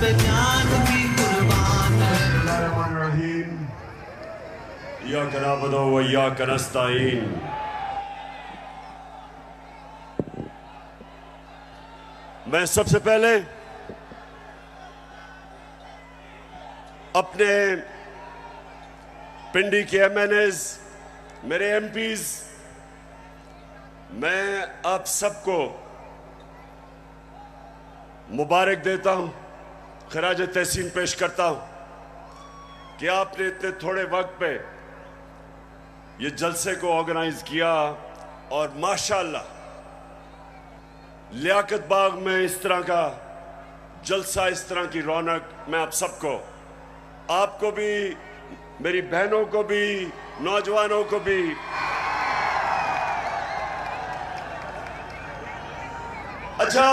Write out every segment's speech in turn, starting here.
पे जान भी कुर्बान है। इय्याका नअबुदु व इय्याका नस्तईन। मैं सबसे पहले अपने पिंडी के एमएनएज, मेरे एमपीज, मैं आप सबको मुबारक देता हूं, खराज तहसीन पेश करता हूं कि आपने इतने थोड़े वक्त पे ये जलसे को ऑर्गेनाइज किया और माशाअल्लाह लियाकत बाग में इस तरह का जलसा, इस तरह की रौनक, मैं आप सबको, आपको भी, मेरी बहनों को भी, नौजवानों को भी अच्छा,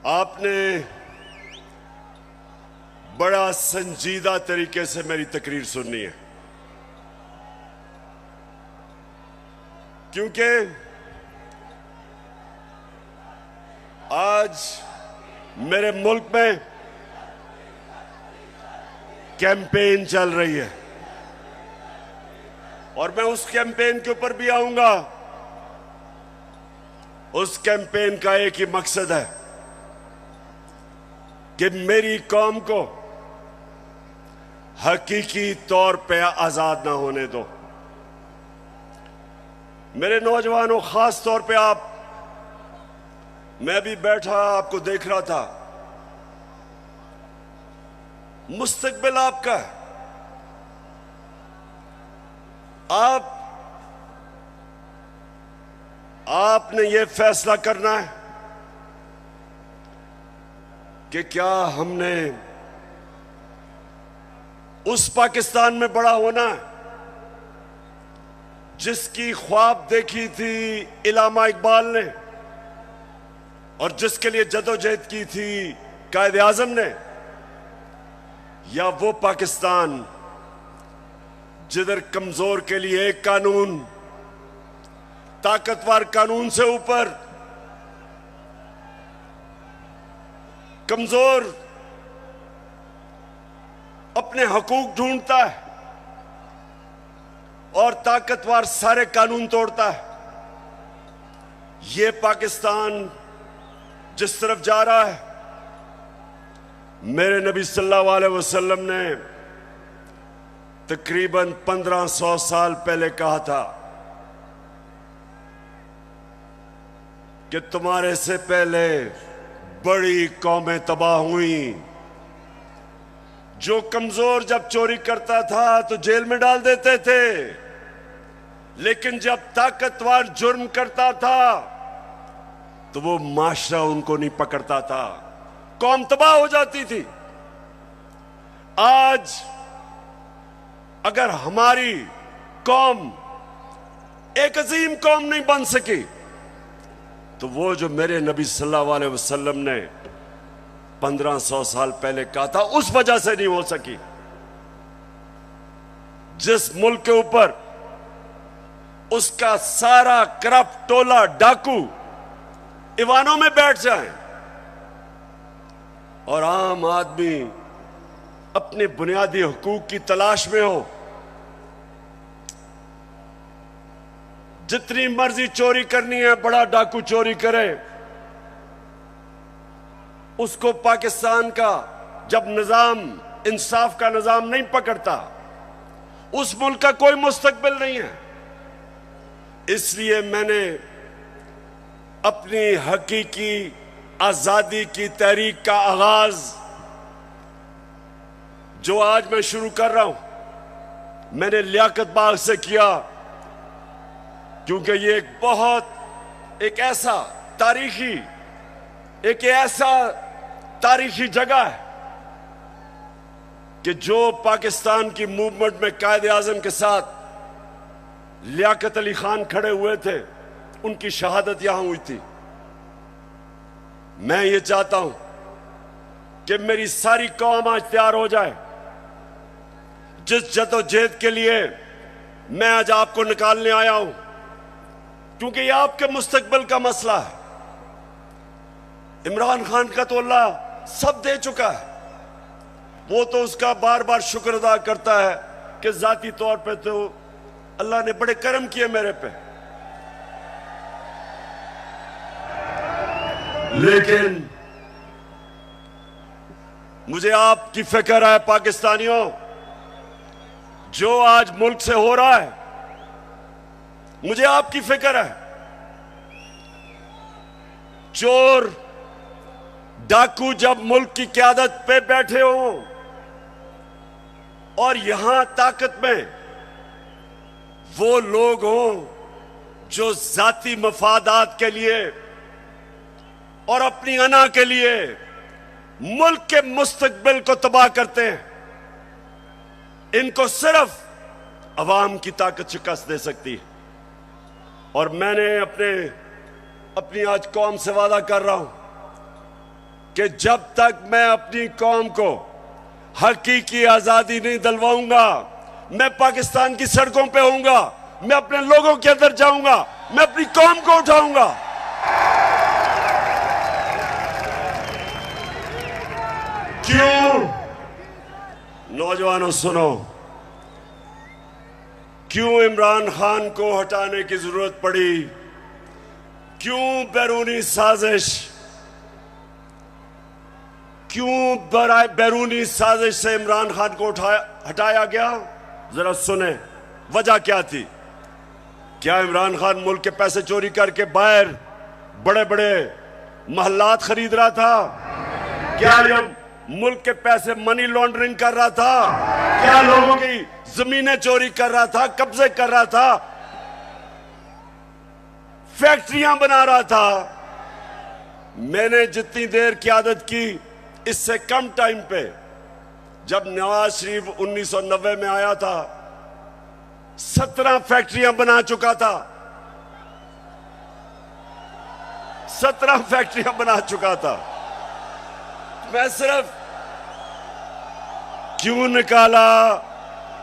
आपने बड़ा संजीदा तरीके से मेरी तकरीर सुननी है, क्योंकि आज मेरे मुल्क में कैंपेन चल रही है और मैं उस कैंपेन के ऊपर भी आऊंगा। उस कैंपेन का एक ही मकसद है कि मेरी कौम को हकीकी तौर पे आजाद ना होने दो। मेरे नौजवानों, खास तौर पे आप, मैं भी बैठा आपको देख रहा था, मुस्तकबिल आपका है। आपने ये फैसला करना है कि क्या हमने उस पाकिस्तान में बड़ा होना है जिसकी ख्वाब देखी थी इल्लामा इकबाल ने और जिसके लिए जदोजहद की थी कायदे आजम ने, या वो पाकिस्तान जिधर कमजोर के लिए एक कानून, ताकतवर कानून से ऊपर कमजोर अपने हकूक ढूंढता है और ताकतवर सारे कानून तोड़ता है। ये पाकिस्तान जिस तरफ जा रहा है, मेरे नबी सल्लल्लाहु अलैहि वसल्लम ने तकरीबन 1500 साल पहले कहा था कि तुम्हारे से पहले बड़ी कौमें तबाह हुई। जो कमजोर जब चोरी करता था तो जेल में डाल देते थे, लेकिन जब ताकतवर जुर्म करता था तो वो माशरा उनको नहीं पकड़ता था, कौम तबाह हो जाती थी। आज अगर हमारी कौम एक अजीम कौम नहीं बन सकी तो वो जो मेरे नबी सल्लल्लाहु अलैहि वसल्लम ने 1500 साल पहले कहा था, उस वजह से नहीं हो सकी। जिस मुल्क के ऊपर उसका सारा करप्ट टोला डाकू ईवानों में बैठ जाए और आम आदमी अपने बुनियादी हुकूक की तलाश में हो, जितनी मर्जी चोरी करनी है बड़ा डाकू चोरी करे, उसको पाकिस्तान का जब निजाम, इंसाफ का निजाम नहीं पकड़ता, उस मुल्क का कोई मुस्तकबिल नहीं है। इसलिए मैंने अपनी हकीकी आजादी की तहरीक का आगाज जो आज मैं शुरू कर रहा हूं, मैंने लियाकत बाग से किया, क्योंकि ये एक ऐसा तारीखी जगह है कि जो पाकिस्तान की मूवमेंट में कायदे आजम के साथ लियाकत अली खान खड़े हुए थे, उनकी शहादत यहां हुई थी। मैं ये चाहता हूं कि मेरी सारी कौम आज तैयार हो जाए। जिस जदोजहद के लिए मैं आज आपको निकालने आया हूं, क्योंकि ये आपके मुस्तकबिल का मसला है। इमरान खान का तो अल्लाह सब दे चुका है। वो तो उसका बार बार शुक्र अदा करता है कि जाती तौर पे तो अल्लाह ने बड़े करम किए मेरे पे। लेकिन मुझे आपकी फिक्र है पाकिस्तानियों, जो आज मुल्क से हो रहा है, मुझे आपकी फिक्र है। चोर डाकू जब मुल्क की क्यादत पे बैठे हों और यहां ताकत में वो लोग हों जो जाती मफादात के लिए और अपनी अना के लिए मुल्क के मुस्तकबिल को तबाह करते हैं, इनको सिर्फ अवाम की ताकत शिकस्त दे सकती है। और मैंने अपनी आज कौम से वादा कर रहा हूं कि जब तक मैं अपनी कौम को हकीकी आजादी नहीं दिलवाऊंगा, मैं पाकिस्तान की सड़कों पे होऊंगा, मैं अपने लोगों के अंदर जाऊंगा, मैं अपनी कौम को उठाऊंगा। क्यों? नौजवानों सुनो, क्यों इमरान खान को हटाने की जरूरत पड़ी? क्यों बैरूनी साजिश, क्यों बैरूनी साजिश से इमरान खान को हटाया गया? जरा सुने वजह क्या थी। क्या इमरान खान मुल्क के पैसे चोरी करके बाहर बड़े बड़े महल्लात खरीद रहा था? क्या ये मुल्क के पैसे मनी लॉन्ड्रिंग कर रहा था? क्या लोगों की जमीनें चोरी कर रहा था, कब्जे कर रहा था, फैक्ट्रियां बना रहा था? मैंने जितनी देर क़यादत की, इससे कम टाइम पे, जब नवाज शरीफ 1990 में आया था, 17 फैक्ट्रियां बना चुका था। 17 फैक्ट्रियां बना चुका था। मैं सिर्फ क्यों निकाला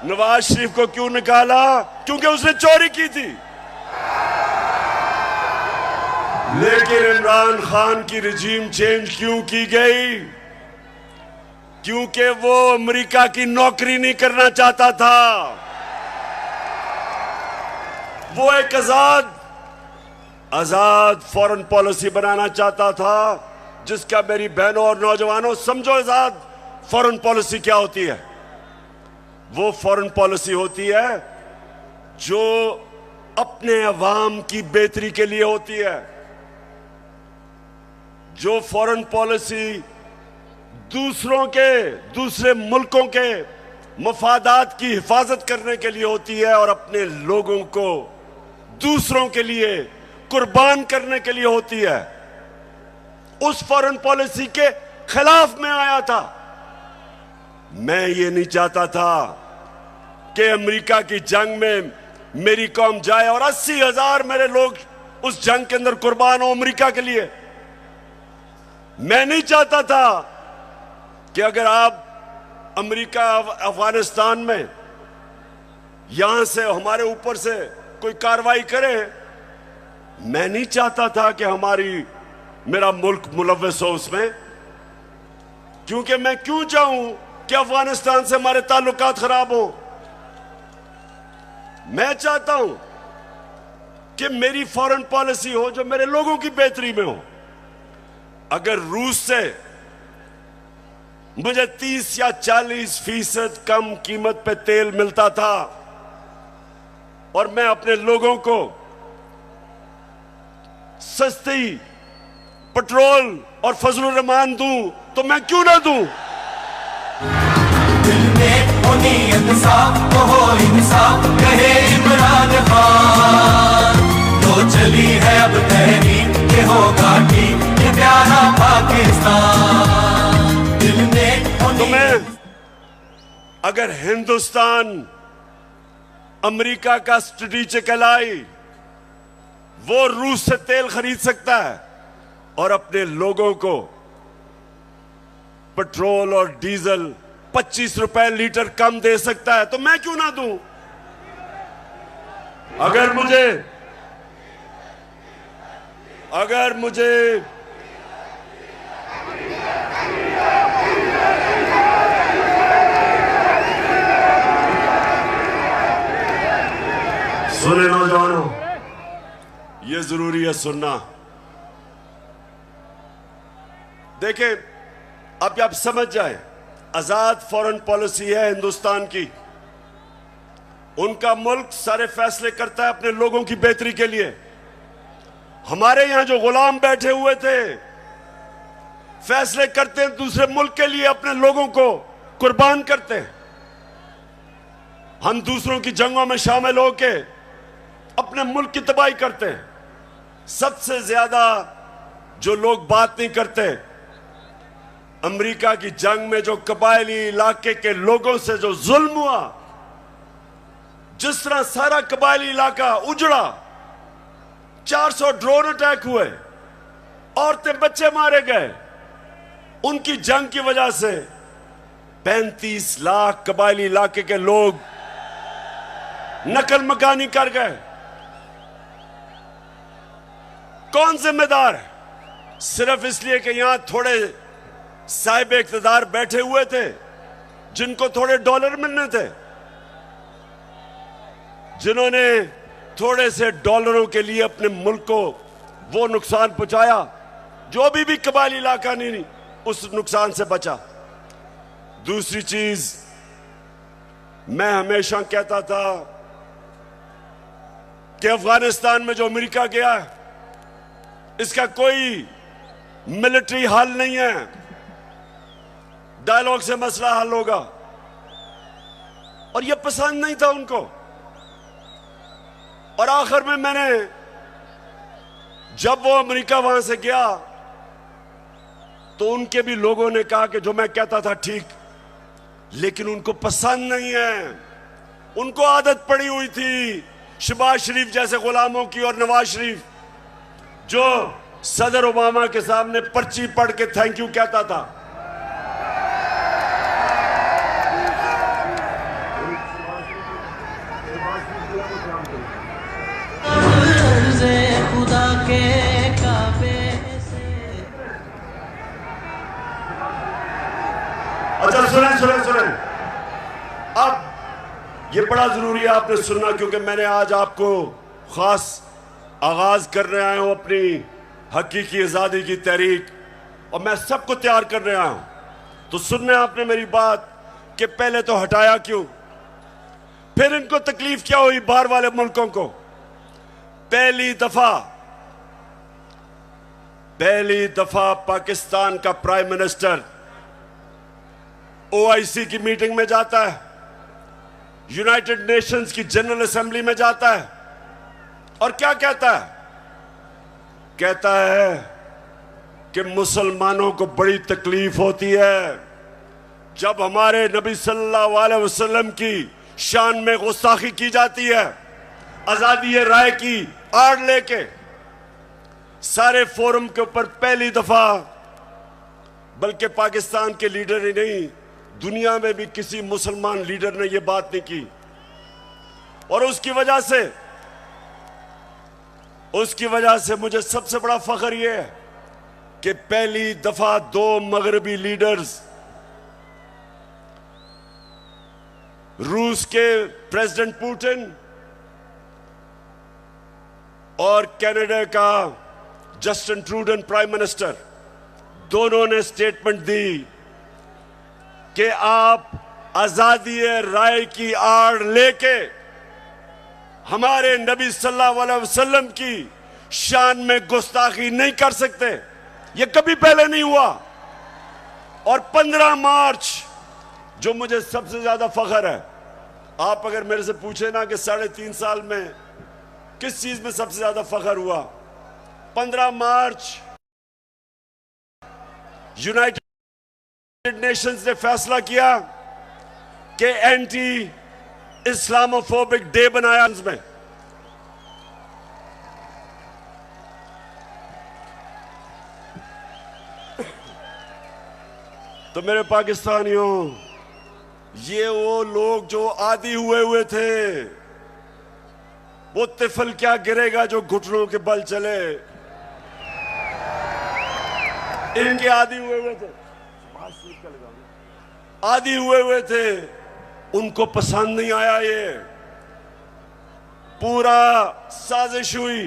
नवाज शरीफ को? क्यों निकाला? क्योंकि उसने चोरी की थी। लेकिन इमरान खान की रिजीम चेंज क्यों की गई? क्योंकि वो अमेरिका की नौकरी नहीं करना चाहता था। वो एक आजाद फॉरेन पॉलिसी बनाना चाहता था, जिसका मेरी बहनों और नौजवानों समझो आजाद फॉरेन पॉलिसी क्या होती है। वो फॉरेन पॉलिसी होती है जो अपने अवाम की बेहतरी के लिए होती है। जो फॉरेन पॉलिसी दूसरे मुल्कों के मफादात की हिफाजत करने के लिए होती है और अपने लोगों को दूसरों के लिए कुर्बान करने के लिए होती है, उस फॉरेन पॉलिसी के खिलाफ में आया था। मैं ये नहीं चाहता था कि अमेरिका की जंग में मेरी कौम जाए और 80,000 मेरे लोग उस जंग के अंदर कुर्बान हो अमेरिका के लिए। मैं नहीं चाहता था कि अगर आप अमेरिका अफगानिस्तान में यहां से हमारे ऊपर से कोई कार्रवाई करे, मैं नहीं चाहता था कि मेरा मुल्क मुलव्वस हो उसमें। क्योंकि मैं क्यों चाहूं कि अफगानिस्तान से हमारे ताल्लुकात खराब हो? मैं चाहता हूं कि मेरी फॉरेन पॉलिसी हो जो मेरे लोगों की बेहतरी में हो। अगर रूस से मुझे 30 या 40% कम कीमत पे तेल मिलता था और मैं अपने लोगों को सस्ती पेट्रोल और फजलुर रहमान दूं, तो मैं क्यों ना दूं? दिल में हो नीयत साफ, तो हो इंसाफ, कहे इमरान खान। तो चली है अब तहरीक, ये होगा ठीक, ये प्यारा पाकिस्तान। दिल में हो तो मैं अगर हिंदुस्तान अमेरिका का स्ट्रेटेजिक एलाई, वो रूस से तेल खरीद सकता है और अपने लोगों को पेट्रोल और डीजल 25 रुपए लीटर कम दे सकता है, तो मैं क्यों ना दूं? अगर सुने नौजवानों, ये जरूरी है सुनना। देखें, अब आप समझ जाए, आजाद फॉरेन पॉलिसी है हिंदुस्तान की। उनका मुल्क सारे फैसले करता है अपने लोगों की बेहतरी के लिए। हमारे यहां जो गुलाम बैठे हुए थे, फैसले करते हैं दूसरे मुल्क के लिए, अपने लोगों को कुर्बान करते हैं। हम दूसरों की जंगों में शामिल होके अपने मुल्क की तबाही करते हैं। सबसे ज्यादा जो लोग बात नहीं करते, अमेरिका की जंग में जो कबायली इलाके के लोगों से जो जुल्म हुआ, जिस तरह सारा कबायली इलाका उजड़ा, 400 ड्रोन अटैक हुए, औरतें बच्चे मारे गए, उनकी जंग की वजह से 35 लाख कबायली इलाके के लोग नकल मकानी कर गए। कौन जिम्मेदार है? सिर्फ इसलिए कि यहां थोड़े साहिब इख्तिदार बैठे हुए थे जिनको थोड़े डॉलर मिलने थे, जिन्होंने थोड़े से डॉलरों के लिए अपने मुल्क को वो नुकसान पहुंचाया जो अभी भी कबायली इलाका नहीं उस नुकसान से बचा। दूसरी चीज, मैं हमेशा कहता था कि अफगानिस्तान में जो अमेरिका गया है, इसका कोई मिलिट्री हल नहीं है, डायलॉग से मसला हल होगा। और यह पसंद नहीं था उनको। और आखिर में मैंने, जब वो अमेरिका वहां से गया, तो उनके भी लोगों ने कहा कि जो मैं कहता था ठीक, लेकिन उनको पसंद नहीं है। उनको आदत पड़ी हुई थी शहबाज शरीफ जैसे गुलामों की, और नवाज शरीफ जो सदर ओबामा के सामने पर्ची पढ़ के थैंक यू कहता था। खुदा के काबे से। अच्छा सुने, अब ये बड़ा जरूरी है आपने सुनना, क्योंकि मैंने आज आपको खास आगाज करने आया हूं अपनी हकीकी आजादी की तहरीक, और मैं सबको तैयार करने आया हूं। तो सुनने आपने मेरी बात कि पहले तो हटाया क्यों, फिर इनको तकलीफ क्या हुई बाहर वाले मुल्कों को। पहली दफा पाकिस्तान का प्राइम मिनिस्टर OIC की मीटिंग में जाता है, यूनाइटेड नेशंस की जनरल असेंबली में जाता है, और क्या कहता है? कहता है कि मुसलमानों को बड़ी तकलीफ होती है जब हमारे नबी सल्लल्लाहु अलैहि वसल्लम की शान में गुस्ताखी की जाती है। आजादी राय की आड़ लेके सारे फोरम के ऊपर पहली दफा, बल्कि पाकिस्तान के लीडर ही नहीं, दुनिया में भी किसी मुसलमान लीडर ने यह बात नहीं की। और उसकी वजह से मुझे सबसे बड़ा फख्र यह है कि पहली दफा 2 मगरबी लीडर्स, रूस के प्रेसिडेंट पुतिन और कनाडा का जस्टिन ट्रूडो प्राइम मिनिस्टर, दोनों ने स्टेटमेंट दी कि आप आजादी राय की आड़ लेके हमारे नबी सल्लल्लाहु अलैहि वसल्लम की शान में गुस्ताखी नहीं कर सकते। यह कभी पहले नहीं हुआ। और 15 मार्च, जो मुझे सबसे ज्यादा फख्र है, आप अगर मेरे से पूछे ना कि 3.5 साल में किस चीज में सबसे ज्यादा फख्र हुआ, 15 मार्च यूनाइटेड नेशंस ने फैसला किया कि एंटी इस्लामोफोबिक डे बनाया में। तो मेरे पाकिस्तानियों, ये वो लोग जो आदी हुए थे, वो तिफल क्या गिरेगा जो घुटनों के बल चले, इनके आदी हुए थे, आदी हुए थे, उनको पसंद नहीं आया ये। पूरा साजिश हुई।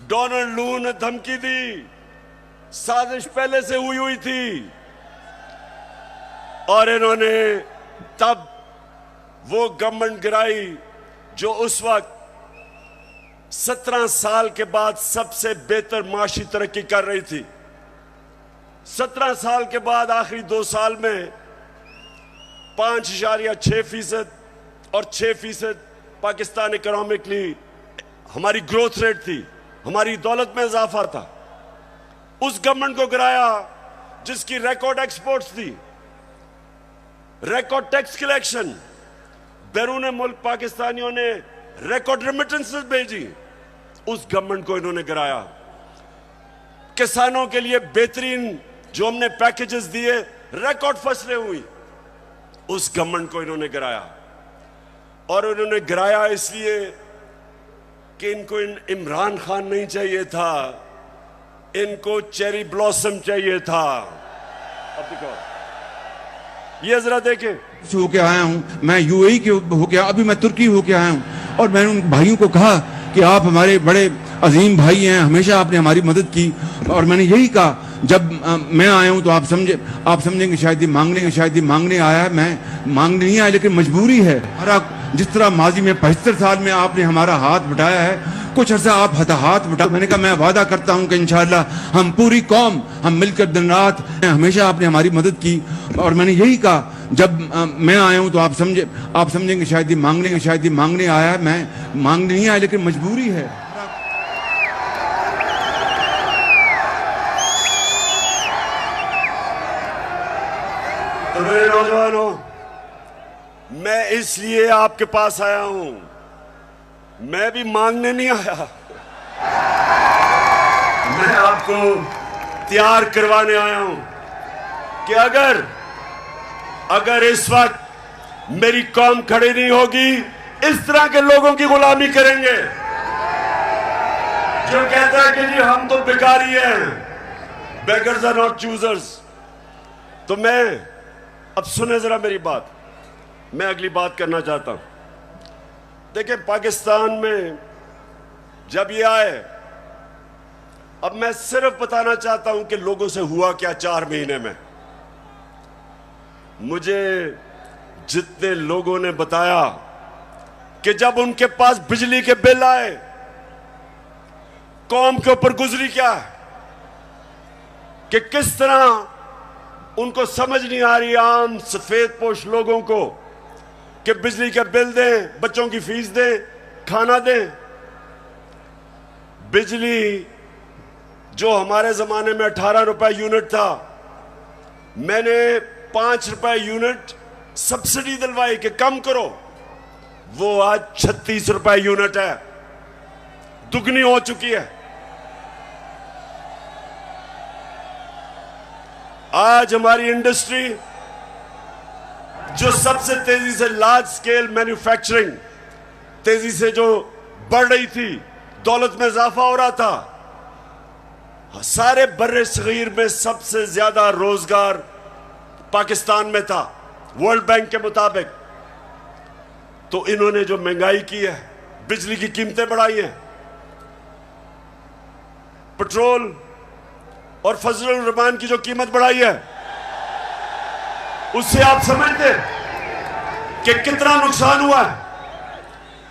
डोनाल्ड लू ने धमकी दी, साजिश पहले से हुई थी, और इन्होंने तब वो गवर्नमेंट गिराई जो उस वक्त 17 साल के बाद सबसे बेहतर माशी तरक्की कर रही थी। 17 साल के बाद आखिरी 2 साल में 5.6% और 6% पाकिस्तान इकोनॉमिकली हमारी ग्रोथ रेट थी, हमारी दौलत में इजाफा था। उस गवर्नमेंट को गिराया जिसकी रिकॉर्ड एक्सपोर्ट्स थी, रिकॉर्ड टैक्स कलेक्शन, बैरून मुल्क पाकिस्तानियों ने रिकॉर्ड रेमिटेंसेस भेजी। उस गवर्नमेंट को इन्होंने गिराया। किसानों के लिए बेहतरीन जो हमने पैकेजेस दिए, रिकॉर्ड फसलें हुई, उस गवर्नमेंट को इन्होंने गिराया। और उन्होंने गिराया इसलिए कि इनको इमरान खान नहीं चाहिए था, इनको चेरी ब्लॉसम चाहिए था। अब देखो, ये जरा देखें, होके आया हूँ मैं, यूएई के होके, अभी मैं तुर्की होके आया हूँ, और मैंने उन भाइयों को कहा कि आप हमारे बड़े अजीम भाई हैं, हमेशा आपने हमारी मदद की। और मैंने यही कहा, जब मैं आया हूँ तो आप समझेंगे शायद ये मांगने आया है। मैं मांगने नहीं आया, लेकिन मजबूरी है। हमारा जिस तरह माजी में 75 साल में आपने हमारा हाथ बटाया है, कुछ अर्सा आप हाथ बटा। मैंने कहा मैं वादा करता हूं कि इंशाअल्लाह हम पूरी कौम, हम मिलकर दिन रात, हमेशा आपने हमारी मदद की। और मैंने यही कहा, जब मैं आया हूं तो आप समझेंगे शायद ये मांगने आया है। मैं मांगने नहीं आया, लेकिन मजबूरी है। तो मेरे नौजवानों, मैं इसलिए आपके पास आया हूं, मैं भी मांगने नहीं आया, मैं आपको तैयार करवाने आया हूं कि अगर इस वक्त मेरी कौम खड़ी नहीं होगी, इस तरह के लोगों की गुलामी करेंगे जो कहता है कि जी हम तो भिखारी हैं, बेगर्स आर नॉट चूजर्स। तो मैं, अब सुने जरा मेरी बात, मैं अगली बात करना चाहता हूं। देखिए, पाकिस्तान में जब ये आए, अब मैं सिर्फ बताना चाहता हूं कि लोगों से हुआ क्या 4 महीने में। मुझे जितने लोगों ने बताया कि जब उनके पास बिजली के बिल आए, कौम के ऊपर गुजरी क्या है, कि किस तरह उनको समझ नहीं आ रही, आम सफेद पोश लोगों को, कि बिजली का बिल दें, बच्चों की फीस दें, खाना दें। बिजली जो हमारे जमाने में 18 रुपए यूनिट था, मैंने 5 रुपए यूनिट सब्सिडी दिलवाई कि कम करो, वो आज 36 रुपए यूनिट है, दुगनी हो चुकी है। आज हमारी इंडस्ट्री जो सबसे तेजी से लार्ज स्केल मैन्युफैक्चरिंग तेजी से जो बढ़ रही थी, दौलत में इजाफा हो रहा था, सारे बर्रे सगीर में सबसे ज्यादा रोजगार पाकिस्तान में था वर्ल्ड बैंक के मुताबिक। तो इन्होंने जो महंगाई की है, बिजली की कीमतें बढ़ाई हैं, पेट्रोल और फजलुर रहमान की जो कीमत बढ़ाई है, उससे आप समझते कि कितना नुकसान हुआ है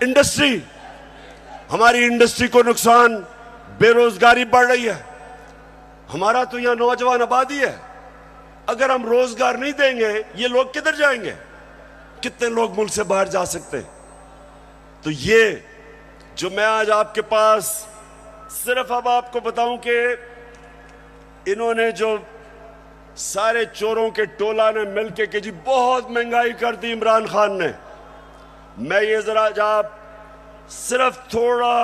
इंडस्ट्री, हमारी इंडस्ट्री को नुकसान, बेरोजगारी बढ़ रही है। हमारा तो यहां नौजवान आबादी है, अगर हम रोजगार नहीं देंगे ये लोग किधर जाएंगे? कितने लोग मुल्क से बाहर जा सकते हैं? तो ये जो मैं आज आपके पास सिर्फ अब आपको बताऊं कि इन्होंने जो सारे चोरों के टोला ने मिलके कि जी बहुत महंगाई कर दी इमरान खान ने, मैं ये जरा आप सिर्फ थोड़ा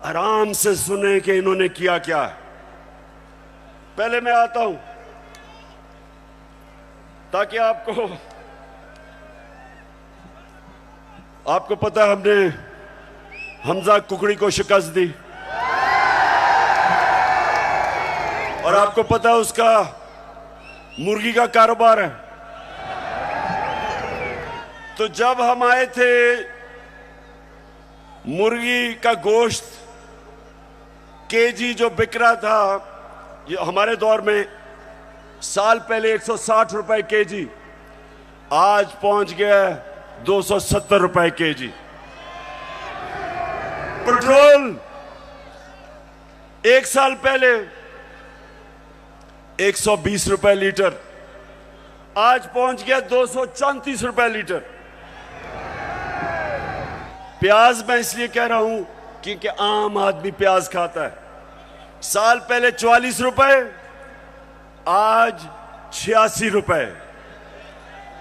आराम से सुने कि इन्होंने किया क्या है। पहले मैं आता हूं ताकि आपको पता है, हमने हमजा कुकड़ी को शिकस्त दी, और आपको पता है उसका मुर्गी का कारोबार है। तो जब हम आए थे मुर्गी का गोश्त केजी जो बिक रहा था ये हमारे दौर में, साल पहले 160 रुपए केजी, आज पहुंच गया 270 रुपए केजी। पेट्रोल एक साल पहले 120 रुपए लीटर, आज पहुंच गया 234 रुपए लीटर। प्याज मैं इसलिए कह रहा हूं क्योंकि आम आदमी प्याज खाता है। साल पहले 44 रुपए, आज 86 रुपए,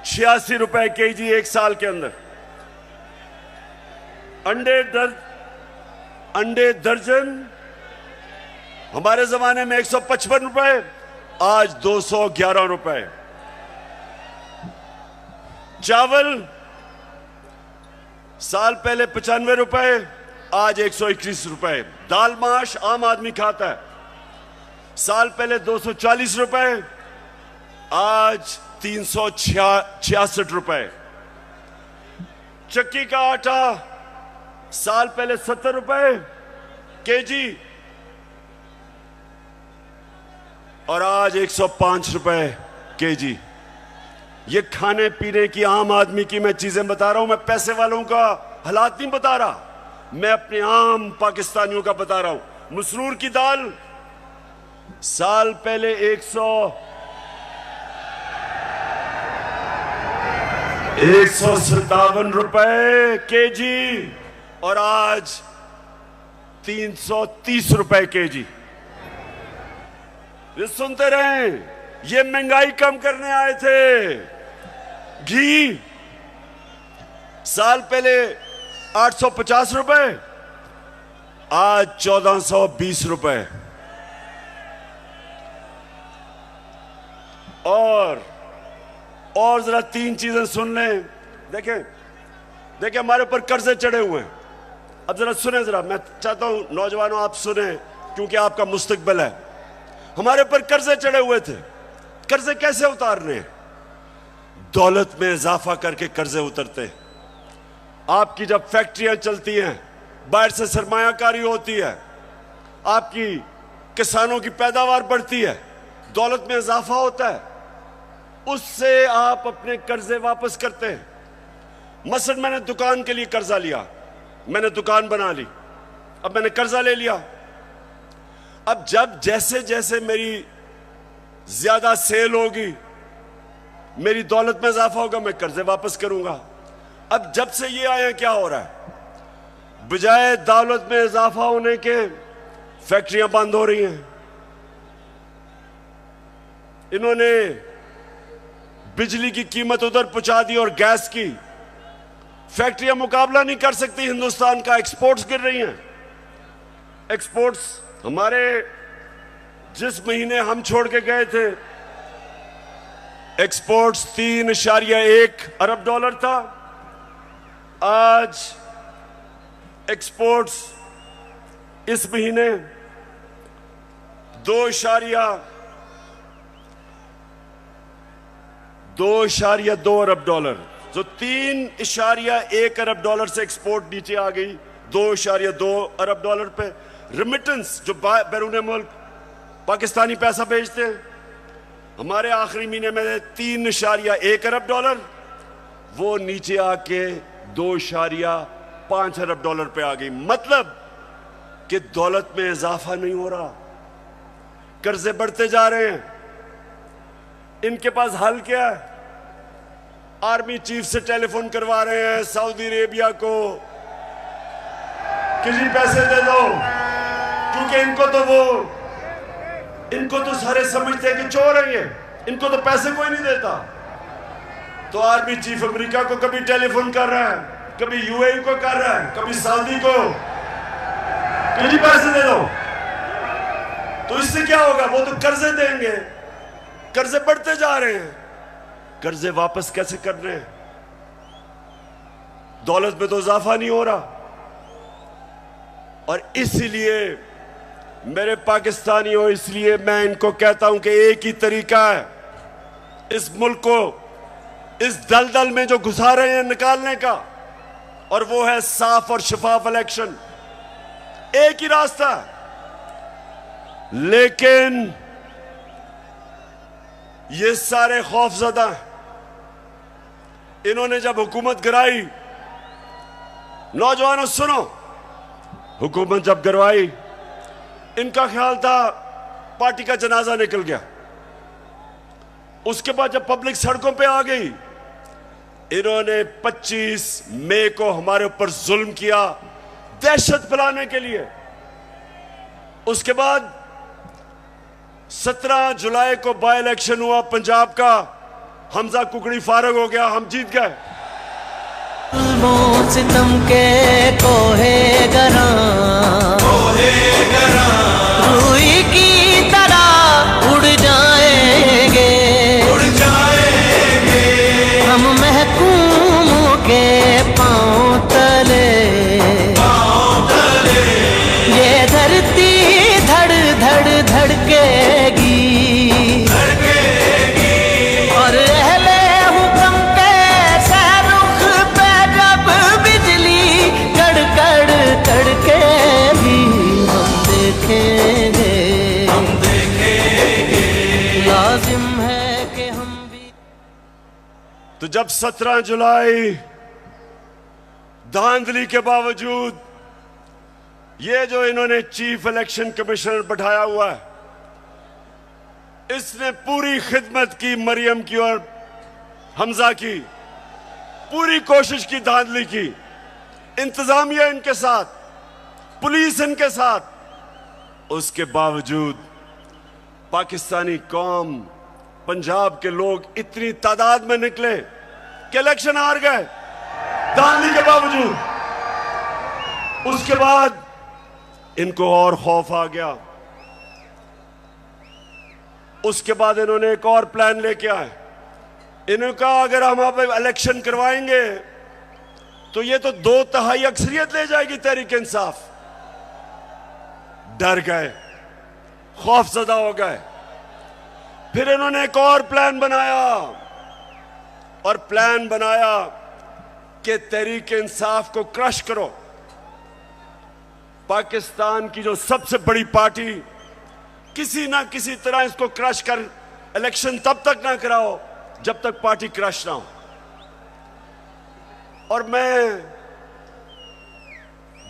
86 रुपए केजी एक साल के अंदर। अंडे दर्जन हमारे जमाने में 155 रुपए, आज 211 रुपए। चावल साल पहले 95 रुपए, आज 121 रुपए। दाल माश आम आदमी खाता है, साल पहले 240 रुपए, आज 366 रुपए। चक्की का आटा साल पहले 70 रुपए केजी और आज 105 रुपए केजी। ये खाने पीने की आम आदमी की मैं चीजें बता रहा हूं, मैं पैसे वालों का हालात नहीं बता रहा, मैं अपने आम पाकिस्तानियों का बता रहा हूं। मसरूर की दाल साल पहले 157 रुपए केजी और आज 330 रुपए केजी। ये सुनते रहे, ये महंगाई कम करने आए थे। घी साल पहले 850 रुपए, आज 1420 रुपए। और जरा तीन चीजें सुन लें। देखें हमारे ऊपर कर्जे चढ़े हुए हैं। अब जरा सुने, जरा मैं चाहता हूं नौजवानों आप सुने, क्योंकि आपका मुस्तकबिल है। हमारे ऊपर कर्जे चढ़े हुए थे। कर्जे कैसे उतारने हैं? दौलत में इजाफा करके कर्जे उतरते हैं। आपकी जब फैक्ट्रियां चलती हैं, बाहर से सरमायाकारी होती है, आपकी किसानों की पैदावार बढ़ती है, दौलत में इजाफा होता है, उससे आप अपने कर्जे वापस करते हैं। मसलन मैंने दुकान के लिए कर्जा लिया, मैंने दुकान बना ली, अब मैंने कर्जा ले लिया। अब जब जैसे जैसे मेरी ज्यादा सेल होगी, मेरी दौलत में इजाफा होगा, मैं कर्जे वापस करूंगा। अब जब से ये आया क्या हो रहा है? बजाय दौलत में इजाफा होने के फैक्ट्रियां बंद हो रही हैं। इन्होंने बिजली की कीमत उधर पहुंचा दी और गैस की। फैक्ट्रियां मुकाबला नहीं कर सकती हिंदुस्तान का, एक्सपोर्ट्स गिर रही हैं। एक्सपोर्ट्स हमारे जिस महीने हम छोड़ के गए थे, एक्सपोर्ट्स 3.1 अरब डॉलर था, आज एक्सपोर्ट्स इस महीने 2.2 अरब डॉलर, जो 3.1 अरब डॉलर से एक्सपोर्ट नीचे आ गई 2.2 अरब डॉलर पे। रिमिटेंस जो बैरून मुल्क पाकिस्तानी पैसा भेजते हैं, हमारे आखिरी महीने में 3.1 अरब डॉलर, वो नीचे आके 2.5 अरब डॉलर पे आ गई। मतलब कि दौलत में इजाफा नहीं हो रहा, कर्जे बढ़ते जा रहे हैं। इनके पास हल क्या है? आर्मी चीफ से टेलीफोन करवा रहे हैं सऊदी अरेबिया को कि जी पैसे दे दो, क्योंकि इनको तो सारे समझते हैं कि चोर है ये, इनको तो पैसे कोई नहीं देता। तो आर्मी चीफ अमेरिका को कभी टेलीफोन कर रहा है, कभी यूएई को कर रहा है, कभी सऊदी को कि जी पैसे दे दो। तो इससे क्या होगा? वो तो कर्जे देंगे, कर्जे बढ़ते जा रहे हैं। कर्जे वापस कैसे कर रहे हैं? दौलत में तो इजाफा नहीं हो रहा। और इसलिए मेरे पाकिस्तानियों, इसलिए मैं इनको कहता हूं कि एक ही तरीका है इस मुल्क को इस दलदल में जो घुसा रहे हैं निकालने का, और वो है साफ और शफाफ इलेक्शन। एक ही रास्ता है। लेकिन ये सारे खौफजदा हैं। इन्होंने जब हुकूमत गिराई, नौजवानों सुनो, हुकूमत जब गिरवाई, इनका ख्याल था पार्टी का जनाजा निकल गया। उसके बाद जब पब्लिक सड़कों पे आ गई, इन्होंने 25 मई को हमारे ऊपर जुल्म किया दहशत फैलाने के लिए। उसके बाद 17 जुलाई को बाई इलेक्शन हुआ पंजाब का, हमजा कुकड़ी फारग हो गया, हम जीत गए। सितम के कोहे गरा रूई की तरह उड़ जाएंगे हम महकूमों के पांव तले। ये धरती धड़ धड़ धड़केगी और अहले हुक्म के सहरुख पे जब बिजली कड़कड़ कड़केगी हम देखेंगे लाजिम है कि हम भी। तो जब 17 जुलाई धांधली के बावजूद ये जो इन्होंने चीफ इलेक्शन कमिश्नर बैठाया हुआ है, इसने पूरी खिदमत की मरियम की और हमजा की, पूरी कोशिश की, धांधली की, इंतजामिया इनके साथ, पुलिस इनके साथ। उसके बावजूद पाकिस्तानी कौम, पंजाब के लोग इतनी तादाद में निकले कि इलेक्शन हार गए धांधली के बावजूद। उसके बाद इनको और खौफ आ गया। उसके बाद इन्होंने एक और प्लान लेके आए। इन्होंने कहा अगर हम आप इलेक्शन करवाएंगे तो ये तो 2/3 अक्सरियत ले जाएगी तहरीक इंसाफ। डर गए, खौफजदा हो गए। फिर इन्होंने एक और प्लान बनाया, और प्लान बनाया कि तहरीक इंसाफ को क्रश करो। पाकिस्तान की जो सबसे बड़ी पार्टी, किसी ना किसी तरह इसको क्रश कर इलेक्शन तब तक ना कराओ जब तक पार्टी क्रश ना हो। और मैं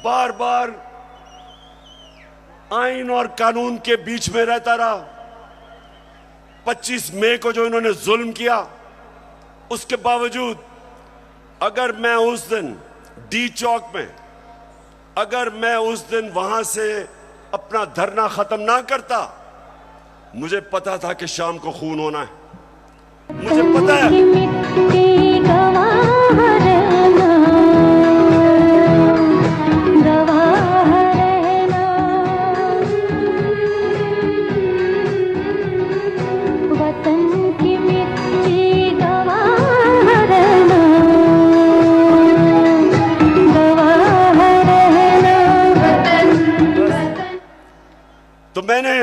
बार बार आइन और कानून के बीच में रहता रहा। 25 मई को जो इन्होंने जुल्म किया, उसके बावजूद अगर मैं उस दिन डी चौक में, अगर मैं उस दिन वहां से अपना धरना खत्म ना करता, मुझे पता था कि शाम को खून होना है। मुझे पता है तो मैंने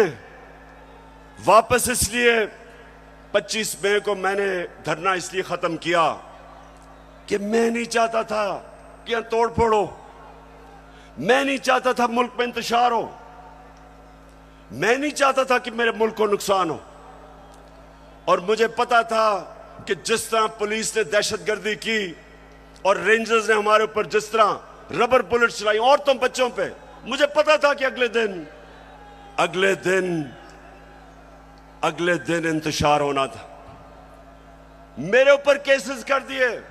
वापस इसलिए 25 मई को मैंने धरना इसलिए खत्म किया कि मैं नहीं चाहता था कि यहां तोड़ फोड़ हो, मैं नहीं चाहता था मुल्क में इंतशार हो, मैं नहीं चाहता था कि मेरे मुल्क को नुकसान हो। और मुझे पता था कि जिस तरह पुलिस ने दहशतगर्दी की और रेंजर्स ने हमारे ऊपर जिस तरह रबर बुलेट चलाई औरतों बच्चों पे, मुझे पता था कि अगले दिन इंतशार होना था। मेरे ऊपर केसेस कर दिए,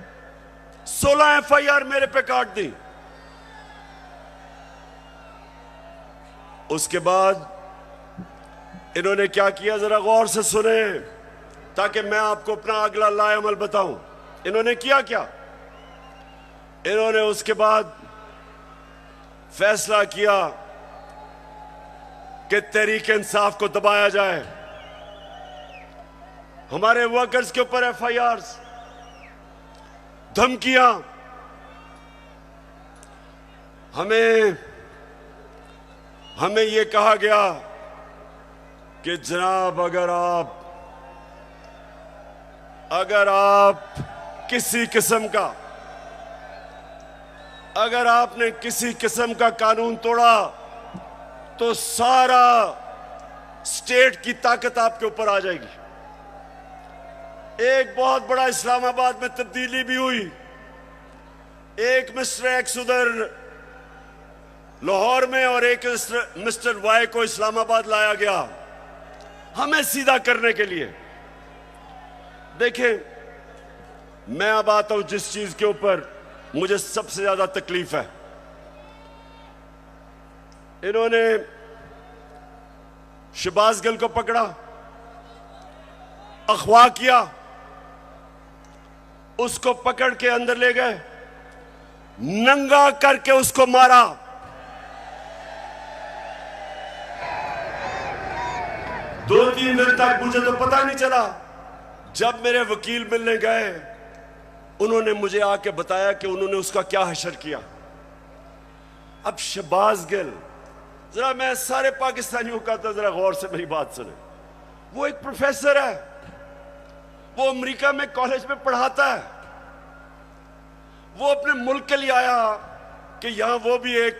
16 FIR मेरे पे काट दी। उसके बाद इन्होंने क्या किया, जरा गौर से सुने ताकि मैं आपको अपना अगला लाएअमल बताऊं। इन्होंने किया क्या, इन्होंने उसके बाद फैसला किया कि तहरीक इंसाफ को दबाया जाए। हमारे वर्कर्स के ऊपर FIRs, धमकियां, हमें यह कहा गया कि जनाब अगर आप किसी किस्म का अगर आपने किसी किस्म का कानून तोड़ा तो सारा स्टेट की ताकत आपके ऊपर आ जाएगी। एक बहुत बड़ा इस्लामाबाद में तब्दीली भी हुई। एक मिस्टर एक्स उधर लाहौर में और एक मिस्टर वाई को इस्लामाबाद लाया गया हमें सीधा करने के लिए। देखें, मैं अब आता हूं जिस चीज के ऊपर मुझे सबसे ज्यादा तकलीफ है। इन्होंने शहबाज गिल को पकड़ा, अगवा किया, उसको पकड़ के अंदर ले गए, नंगा करके उसको मारा। दो तीन दिन तक मुझे तो पता नहीं चला। जब मेरे वकील मिलने गए, उन्होंने मुझे आके बताया कि उन्होंने उसका क्या हशर किया। अब शहबाज गिल, जरा मैं सारे पाकिस्तानियों का तो जरा गौर से मेरी बात सुने। वो एक प्रोफेसर है, वो अमेरिका में कॉलेज में पढ़ाता है। वो अपने मुल्क के लिए आया कि यहां वो भी एक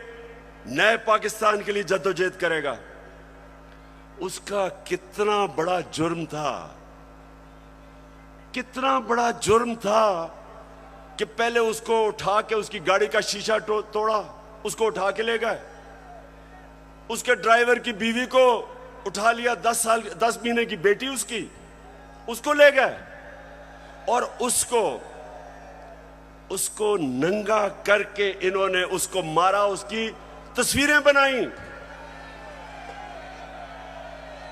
नए पाकिस्तान के लिए जद्दोजहद करेगा। उसका कितना बड़ा जुर्म था, कितना बड़ा जुर्म था कि पहले उसको उठा के उसकी गाड़ी का शीशा तोड़ा, उसको उठा के ले गए। उसके ड्राइवर की बीवी को उठा लिया, 10 महीने की बेटी उसकी, उसको ले गए और उसको नंगा करके इन्होंने उसको मारा, उसकी तस्वीरें बनाई।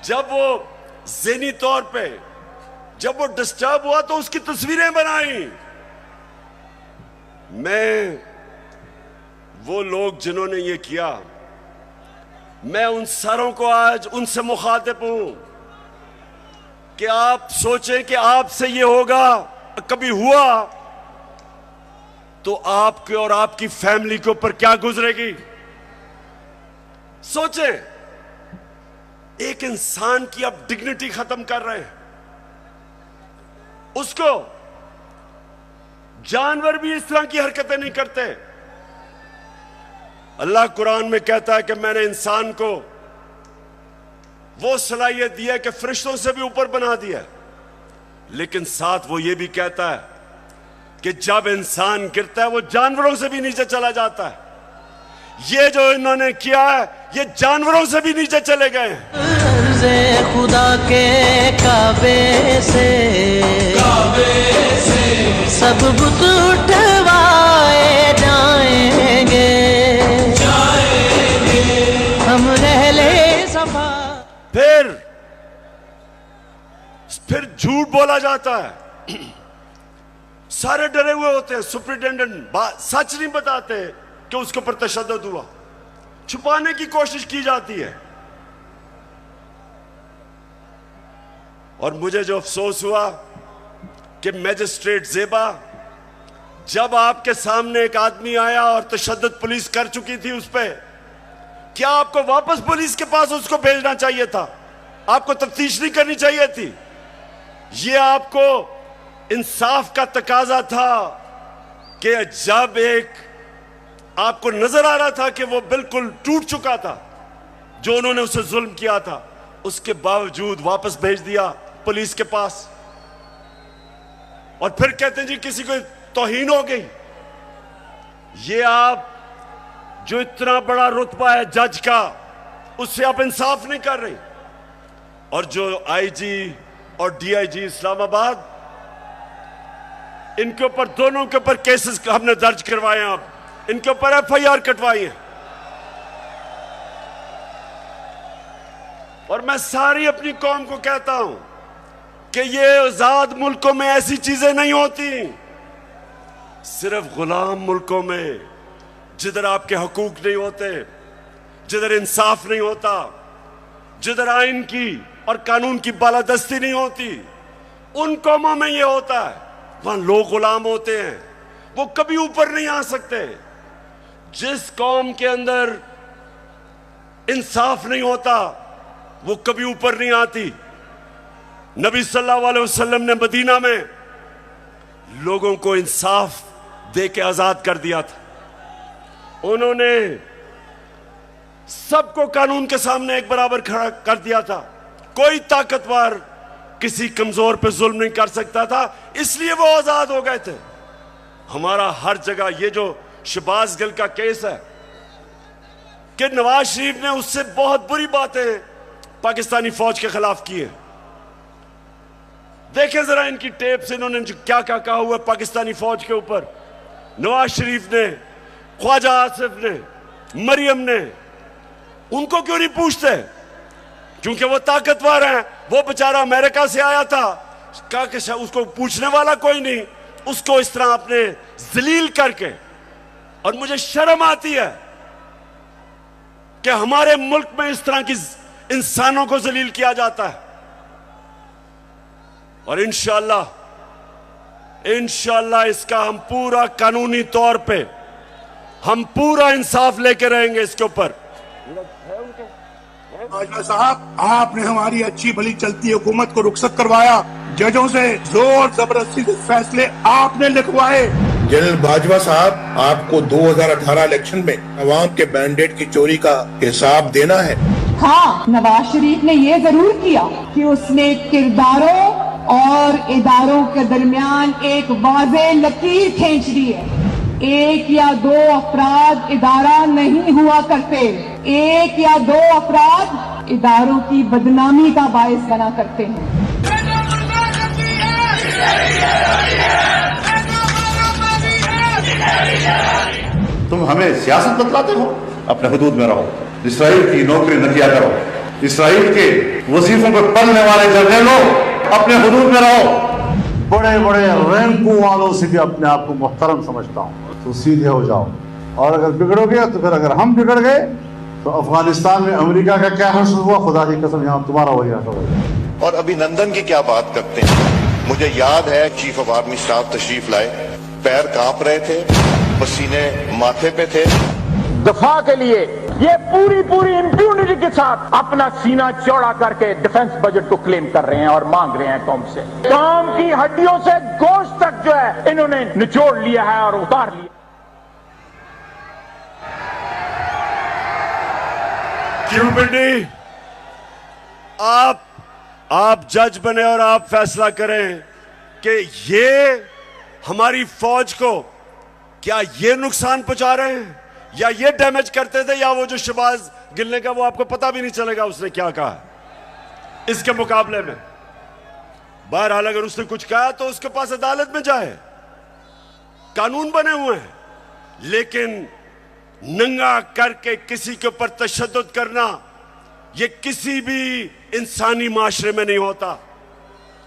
जब वो ज़हनी तौर पे जब वो डिस्टर्ब हुआ तो उसकी तस्वीरें बनाई। मैं वो लोग जिन्होंने ये किया, मैं उन सारों को आज उनसे मुखातिब हूं कि आप सोचें कि आपसे ये होगा, कभी हुआ तो आपके और आपकी फैमिली के ऊपर क्या गुजरेगी। सोचें, एक इंसान की आप डिग्निटी खत्म कर रहे हैं। उसको जानवर भी इस तरह की हरकतें नहीं करते। अल्लाह कुरान में कहता है कि मैंने इंसान को वो सलाहियत दी है कि फरिश्तों से भी ऊपर बना दिया, लेकिन साथ वो ये भी कहता है कि जब इंसान गिरता है वो जानवरों से भी नीचे चला जाता है। ये जो इन्होंने किया है, ये जानवरों से भी नीचे चले गए हैं। खुदा के काबे से सब बुत उठवाए जाएंगे, हम रहले सफा। फिर झूठ बोला जाता है। सारे डरे हुए होते हैं। सुपरिटेंडेंट सच नहीं बताते कि उसके ऊपर तशद्दुद हुआ, छुपाने की कोशिश की जाती है। और मुझे जो अफसोस हुआ कि मैजिस्ट्रेट ज़ेबा, जब आपके सामने एक आदमी आया और तशद्दुद पुलिस कर चुकी थी उस पर, क्या आपको वापस पुलिस के पास उसको भेजना चाहिए था? आपको तफ्तीश नहीं करनी चाहिए थी? ये आपको इंसाफ का तकाजा था कि जब एक आपको नजर आ रहा था कि वो बिल्कुल टूट चुका था, जो उन्होंने उसे जुल्म किया था, उसके बावजूद वापस भेज दिया पुलिस के पास। और फिर कहते हैं जी किसी को तौहीन हो गई। ये आप जो इतना बड़ा रुतबा है जज का, उससे आप इंसाफ नहीं कर रहे। और जो आईजी और डीआईजी इस्लामाबाद, इनके ऊपर, दोनों के ऊपर केसेस हमने दर्ज करवाए हैं, आप इनके ऊपर एफआईआर कटवाई है। और मैं सारी अपनी कौम को कहता हूं कि ये आजाद मुल्कों में ऐसी चीजें नहीं होती। सिर्फ गुलाम मुल्कों में, जिधर आपके हकूक नहीं होते, जिधर इंसाफ नहीं होता, जिधर आइन की और कानून की बालादस्ती नहीं होती, उन कौमों में ये होता है। वहां लोग गुलाम होते हैं, वो कभी ऊपर नहीं आ सकते। जिस कौम के अंदर इंसाफ नहीं होता, वो कभी ऊपर नहीं आती। नबी सल्लल्लाहु अलैहि वसल्लम ने मदीना में लोगों को इंसाफ दे के आजाद कर दिया था। उन्होंने सबको कानून के सामने एक बराबर खड़ा कर दिया था। कोई ताकतवर किसी कमजोर पे जुल्म नहीं कर सकता था, इसलिए वो आजाद हो गए थे। हमारा हर जगह ये जो शहबाज गिल का केस है कि नवाज शरीफ ने उससे बहुत बुरी बातें पाकिस्तानी फौज के खिलाफ की है। देखें जरा इनकी टेप से इन्होंने क्या क्या कहा हुआ पाकिस्तानी फौज के ऊपर। नवाज शरीफ ने, ख्वाजा आसिफ ने, मरियम ने, उनको क्यों नहीं पूछते? क्योंकि वो ताकतवर हैं। वो बेचारा अमेरिका से आया था, कहा कि उसको पूछने वाला कोई नहीं, उसको इस तरह आपने जलील करके। और मुझे शर्म आती है कि हमारे मुल्क में इस तरह की इंसानों को जलील किया जाता है। और इंशाअल्लाह इसका हम पूरा कानूनी तौर पे हम पूरा इंसाफ लेके रहेंगे इसके ऊपर। बाजवा साहब, आपने हमारी अच्छी भली चलती हुकूमत को रुखसत करवाया, जजों से जोर जबरदस्ती से फैसले आपने लिखवाए। जनरल बाजवा साहब, आपको 2018 इलेक्शन में अवाम के मैंडेट की चोरी का हिसाब देना है। हाँ, नवाज शरीफ ने ये जरूर किया कि उसने किरदारों और इदारों के दरमियान एक वाज़ेह लकीर खींच दी है। एक या दो अफराद इदारा नहीं हुआ करते, एक या दो अफराद इदारों की बदनामी का बायस बना करते हैं। तुम हमें सियासत बतलाते हो, अपने हुदूद में रहो। इसराइल की नौकरी न किया करो। इसराइल के वजीफों पर पलने वाले जर्नलों, अपने हुदूद में रहो। बड़े बड़े रैंकों वालों से भी अपने आप को मुहतरम समझता हूँ, तो सीधे हो जाओ। और अगर बिगड़ोगे तो फिर अगर हम बिगड़ गए तो अफगानिस्तान में अमेरिका का क्या हश्र हुआ, खुदा की कसम यहाँ तुम्हारा वही हश्र होगा। और अभिनंदन की क्या बात करते हैं। मुझे याद है चीफ ऑफ आर्मी स्टाफ तशरीफ लाए, पैर कांप रहे थे, पसीने माथे पे थे। दफा के लिए ये पूरी इंप्यूनिटी के साथ अपना सीना चौड़ा करके डिफेंस बजट को क्लेम कर रहे हैं और मांग रहे हैं कौम से। कौम की हड्डियों से गोश्त तक जो है इन्होंने निचोड़ लिया है और उतार लिया। क्यों पिंडी, आप जज बने और आप फैसला करें कि ये हमारी फौज को क्या ये नुकसान पहुंचा रहे हैं या ये डैमेज करते थे, या वो जो शहबाज गिल ने का वो आपको पता भी नहीं चलेगा उसने क्या कहा इसके मुकाबले में। बहरहाल अगर उसने कुछ कहा तो उसके पास अदालत में जाए, कानून बने हुए हैं। लेकिन नंगा करके किसी के ऊपर तशद्दुद करना ये किसी भी इंसानी माशरे में नहीं होता।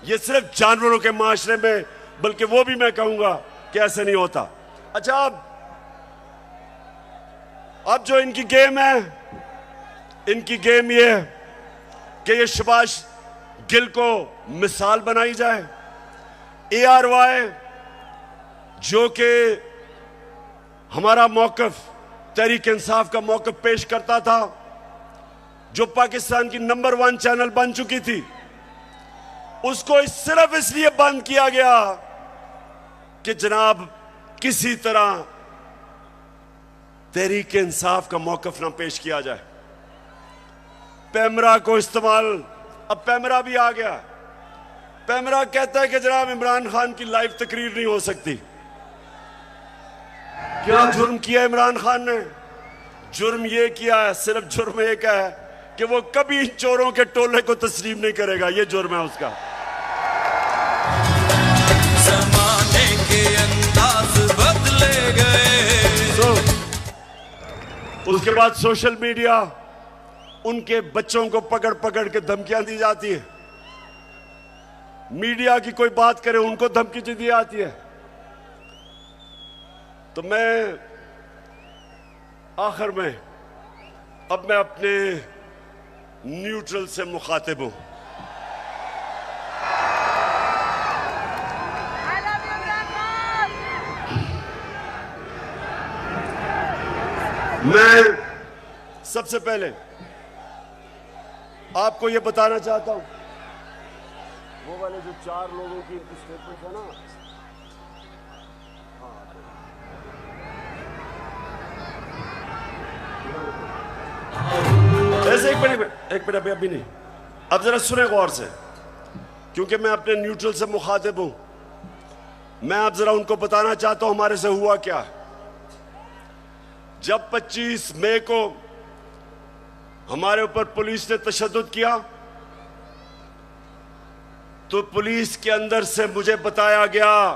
ये सिर्फ जानवरों के माशरे में, बल्कि वो भी मैं कहूंगा कि ऐसे नहीं होता। अच्छा, अब जो इनकी गेम है, इनकी गेम ये है कि ये शहबाज गिल को मिसाल बनाई जाए। ARY जो कि हमारा मौकफ, तहरीक इंसाफ का मौकफ पेश करता था, जो पाकिस्तान की नंबर 1 चैनल बन चुकी थी, उसको सिर्फ इसलिए बंद किया गया कि जनाब किसी तरह तहरीक इंसाफ का मौकफ ना पेश किया जाए। पैमरा को इस्तेमाल, अब पैमरा भी आ गया। पैमरा कहता है कि जनाब इमरान खान की लाइव तकरीर नहीं हो सकती। क्या जुर्म किया इमरान खान ने? जुर्म ये किया है, सिर्फ जुर्म एक है कि वो कभी इन चोरों के टोले को तस्लीम नहीं करेगा। ये जुर्म है उसका। जमाने के अंदाज बदले गए। उसके बाद सोशल मीडिया, उनके बच्चों को पकड़ पकड़ के धमकियां दी जाती है। मीडिया की कोई बात करे उनको धमकी दी जाती है। तो मैं आखिर में अब मैं अपने न्यूट्रल से मुखातिब हूं। मैं सबसे पहले आपको यह बताना चाहता हूं, वो वाले जो 4 लोगों की इनकी स्टेटमेंट है ना, एक मिनट अभी नहीं। अब जरा सुने गौर से, क्योंकि मैं अपने न्यूट्रल से मुखातिब हूं। मैं अब जरा उनको बताना चाहता हूं हमारे से हुआ क्या। जब 25 मई को हमारे ऊपर पुलिस ने तशद्दुद किया, तो पुलिस के अंदर से मुझे बताया गया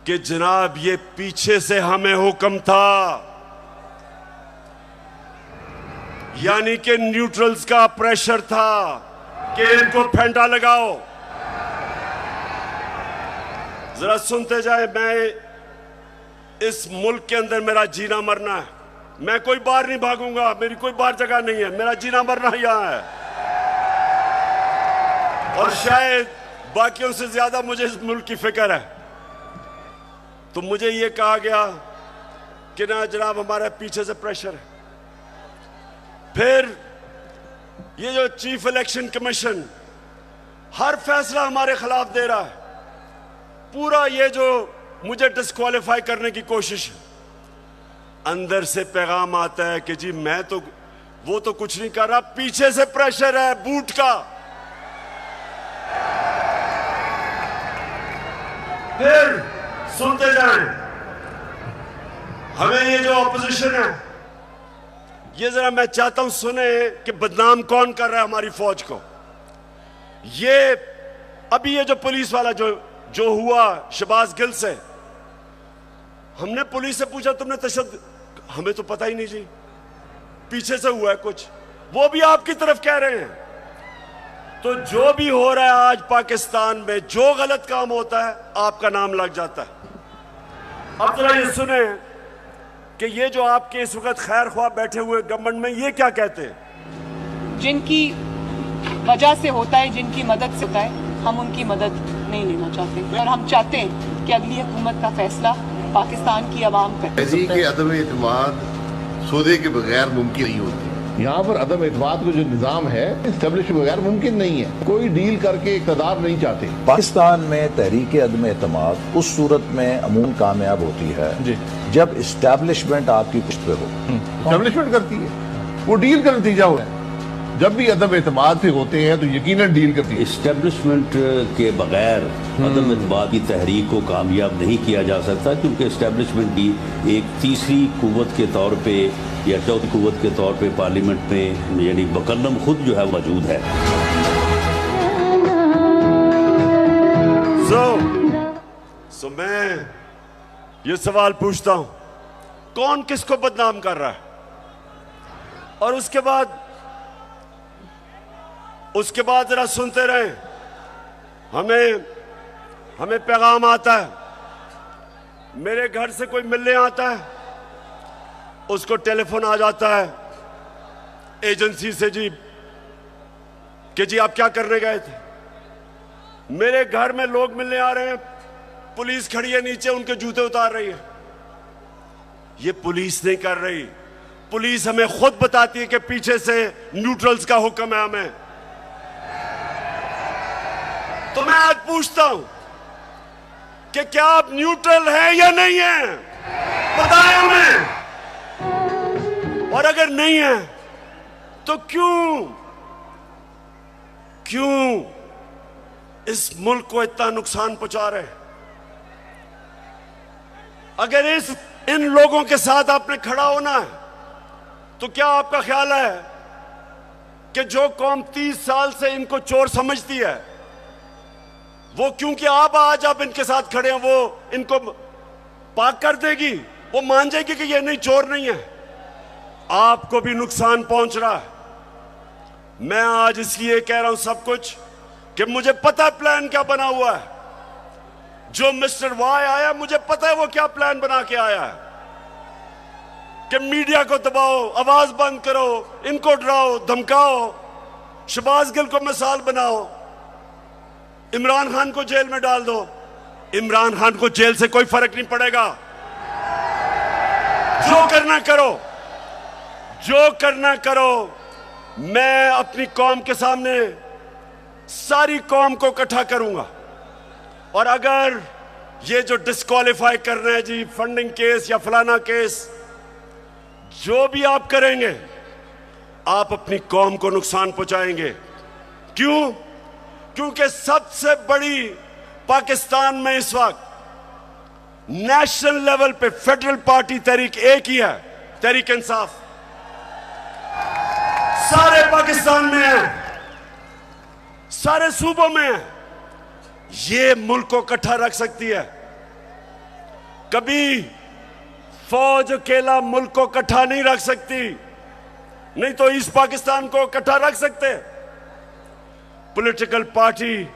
कि जनाब ये पीछे से हमें हुक्म था, यानी कि न्यूट्रल्स का प्रेशर था कि इनको फेंटा लगाओ। जरा सुनते जाए, मैं इस मुल्क के अंदर मेरा जीना मरना है। मैं कोई बाहर नहीं भागूंगा, मेरी कोई बाहर जगह नहीं है, मेरा जीना मरना यहां है। और शायद बाकियों से ज्यादा मुझे इस मुल्क की फिक्र है। तो मुझे यह कहा गया कि ना जनाब हमारे पीछे से प्रेशर है। फिर ये जो चीफ इलेक्शन कमीशन हर फैसला हमारे खिलाफ दे रहा है, पूरा ये जो मुझे डिस्क्वालीफाई करने की कोशिश है, अंदर से पैगाम आता है कि जी मैं तो वो तो कुछ नहीं कर रहा, पीछे से प्रेशर है बूट का। फिर सुनते जाएं, हमें ये जो ऑपोजिशन है, ये जरा मैं चाहता हूं सुने कि बदनाम कौन कर रहा है हमारी फौज को। ये अभी ये जो पुलिस वाला जो हुआ शहबाज गिल से, हमने पुलिस से पूछा तुमने तशद्दुद, हमें तो पता ही नहीं जी, पीछे से हुआ है कुछ, वो भी आपकी तरफ कह रहे हैं। तो जो भी हो रहा है आज पाकिस्तान में, जो गलत काम होता है आपका नाम लग जाता है। अब जरा ये सुने कि ये जो आपके इस वक्त खैर ख्वाह बैठे हुए गवर्नमेंट में, ये क्या कहते हैं। जिनकी वजह से होता है, जिनकी मदद से होता है, हम उनकी मदद नहीं लेना चाहते और हम चाहते हैं कि अगली हुकूमत का फैसला पाकिस्तान की आवाम करे। के अदम एतमाद सौदे के बगैर मुमकिन नहीं होती। यहाँ पर अदम एतमाद का जो निज़ाम है इस्टेब्लिश के बगैर मुमकिन नहीं है। कोई डील करके इक़्तिदार नहीं चाहते। पाकिस्तान में तहरीक अदम एतमाद उस सूरत में अमूमन कामयाब होती है जी, जब इस्टेब्लिशमेंट आपकी पुष्ट पे हो। इस्टेब्लिशमेंट करती है, वो डील का नतीजा हो है। जब भी अदम एतमाद से होते हैं तो यकीनन डील करती है। इस्टेब्लिशमेंट के बगैर अदम एतमाद की तहरीक को कामयाब नहीं किया जा सकता, क्योंकि इस्टेब्लिशमेंट की एक तीसरी कुव्वत के तौर पे या चौथी कुव्वत के तौर पे पार्लियामेंट में यानी मुकल्लम खुद जो है मौजूद है। सो मैं ये सवाल पूछता हूं, कौन किसको बदनाम कर रहा है। और उसके बाद जरा सुनते रहे, हमें पैगाम आता है, मेरे घर से कोई मिलने आता है, उसको टेलीफोन आ जाता है एजेंसी से जी कि जी आप क्या करने गए थे। मेरे घर में लोग मिलने आ रहे हैं, पुलिस खड़ी है नीचे, उनके जूते उतार रही है। ये पुलिस नहीं कर रही, पुलिस हमें खुद बताती है कि पीछे से न्यूट्रल्स का हुक्म है हमें। तो मैं आज पूछता हूं कि क्या आप न्यूट्रल हैं या नहीं हैं, बताएं हमें। और अगर नहीं है तो क्यों इस मुल्क को इतना नुकसान पहुंचा रहे हैं। अगर इन लोगों के साथ आपने खड़ा होना है, तो क्या आपका ख्याल है कि जो कौम 30 साल से इनको चोर समझती है, वो क्योंकि आज आप इनके साथ खड़े हैं, वो इनको पाक कर देगी, वो मान जाएगी कि ये नहीं, चोर नहीं है। आपको भी नुकसान पहुंच रहा है। मैं आज इसलिए कह रहा हूं सब कुछ कि मुझे पता है प्लान क्या बना हुआ है। जो मिस्टर वाई आया, मुझे पता है वो क्या प्लान बना के आया है कि मीडिया को दबाओ, आवाज बंद करो, इनको डराओ धमकाओ, शहबाज गिल को मिसाल बनाओ, इमरान खान को जेल में डाल दो। इमरान खान को जेल से कोई फर्क नहीं पड़ेगा। जो करना करो, जो करना करो। मैं अपनी कौम के सामने सारी कौम को इकट्ठा करूंगा, और अगर ये जो डिस्क्वालीफाई कर रहे हैं जी, फंडिंग केस या फलाना केस, जो भी आप करेंगे आप अपनी कौम को नुकसान पहुंचाएंगे। क्यों? क्योंकि सबसे बड़ी पाकिस्तान में इस वक्त नेशनल लेवल पे फेडरल पार्टी तहरीक एक ही है, तहरीक इंसाफ। सारे पाकिस्तान में है, सारे सूबों में है। ये मुल्क को इकट्ठा रख सकती है। कभी फौज अकेला मुल्क को इकट्ठा नहीं रख सकती, नहीं तो ईस्ट पाकिस्तान को इकट्ठा रख सकते। पॉलिटिकल पार्टी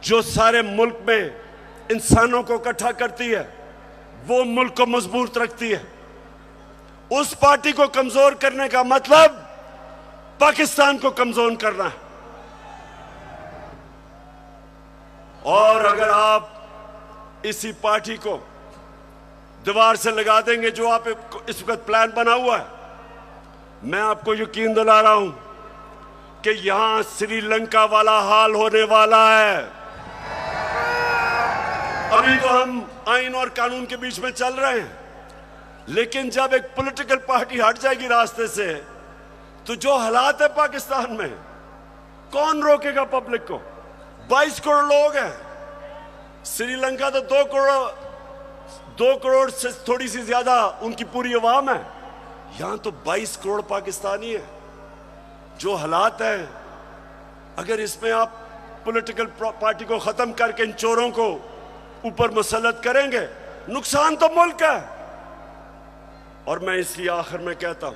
जो सारे मुल्क में इंसानों को इकट्ठा करती है, वो मुल्क को मजबूत रखती है। उस पार्टी को कमजोर करने का मतलब पाकिस्तान को कमजोर करना है। और अगर आप इसी पार्टी को दीवार से लगा देंगे, जो आप इस वक्त प्लान बना हुआ है, मैं आपको यकीन दिला रहा हूं कि यहां श्रीलंका वाला हाल होने वाला है। अभी तो हम आइन और कानून के बीच में चल रहे हैं, लेकिन जब एक पॉलिटिकल पार्टी हट जाएगी रास्ते से, तो जो हालात है पाकिस्तान में, कौन रोकेगा पब्लिक को? 22 करोड़ लोग हैं। श्रीलंका तो 2 करोड़ से थोड़ी सी ज्यादा उनकी पूरी आवाम है। यहां तो 22 करोड़ पाकिस्तानी है। जो हालात हैं, अगर इसमें आप पॉलिटिकल पार्टी को खत्म करके इन चोरों को ऊपर मुसल्लत करेंगे, नुकसान तो मुल्क है। और मैं इसलिए आखिर में कहता हूं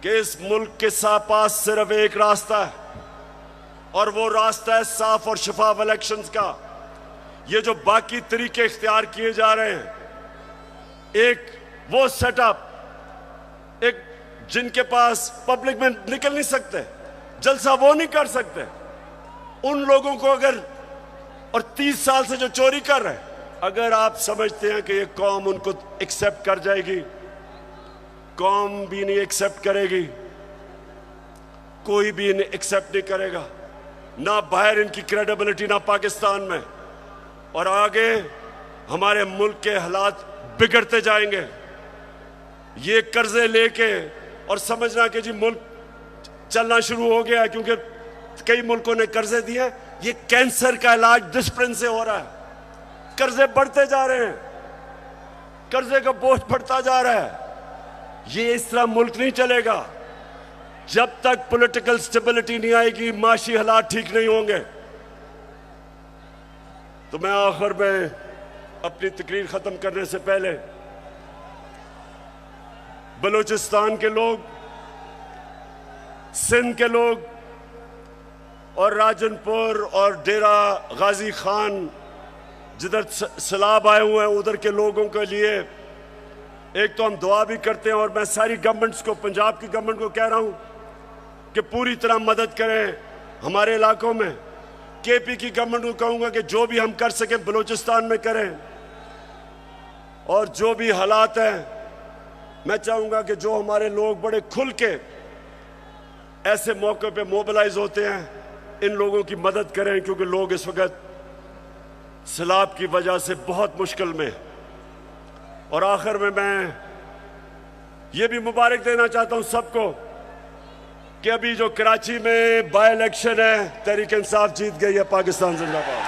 कि इस मुल्क के पास सिर्फ एक रास्ता है, और वो रास्ता है साफ और शफाफ इलेक्शंस का। ये जो बाकी तरीके इख्तियार किए जा रहे हैं, एक वो सेटअप, एक जिनके पास पब्लिक में निकल नहीं सकते, जलसा वो नहीं कर सकते, उन लोगों को अगर, और 30 साल से जो चोरी कर रहे हैं, अगर आप समझते हैं कि ये कौम उनको एक्सेप्ट कर जाएगी, कौम भी नहीं एक्सेप्ट करेगी, कोई भी इन्हें एक्सेप्ट नहीं करेगा, ना बाहर इनकी क्रेडिबिलिटी, ना पाकिस्तान में। और आगे हमारे मुल्क के हालात बिगड़ते जाएंगे। ये कर्जे लेके और समझना कि जी मुल्क चलना शुरू हो गया, क्योंकि कई मुल्कों ने कर्जे दिए। ये कैंसर का इलाज डिसिप्लिन से हो रहा है। कर्जे बढ़ते जा रहे हैं, कर्जे का बोझ बढ़ता जा रहा है। ये इस तरह मुल्क नहीं चलेगा। जब तक पॉलिटिकल स्टेबिलिटी नहीं आएगी, माशी हालात ठीक नहीं होंगे। तो मैं आखिर में अपनी तकरीर खत्म करने से पहले बलूचिस्तान के लोग, सिंध के लोग और राजनपुर और डेरा गाजी खान जिधर सैलाब आए हुए हैं, उधर के लोगों के लिए एक तो हम दुआ भी करते हैं, और मैं सारी गवर्नमेंट्स को, पंजाब की गवर्नमेंट को कह रहा हूं कि पूरी तरह मदद करें हमारे इलाकों में। केपी की गवर्नमेंट को कहूंगा कि जो भी हम कर सकें बलूचिस्तान में करें, और जो भी हालात हैं, मैं चाहूंगा कि जो हमारे लोग बड़े खुल के ऐसे मौके पे मोबिलाइज होते हैं, इन लोगों की मदद करें, क्योंकि लोग इस वक्त सैलाब की वजह से बहुत मुश्किल में। और आखिर में मैं ये भी मुबारक देना चाहता हूं सबको कि अभी जो कराची में बाय इलेक्शन है, तहरीक इंसाफ जीत गई है। पाकिस्तान जिंदाबाद।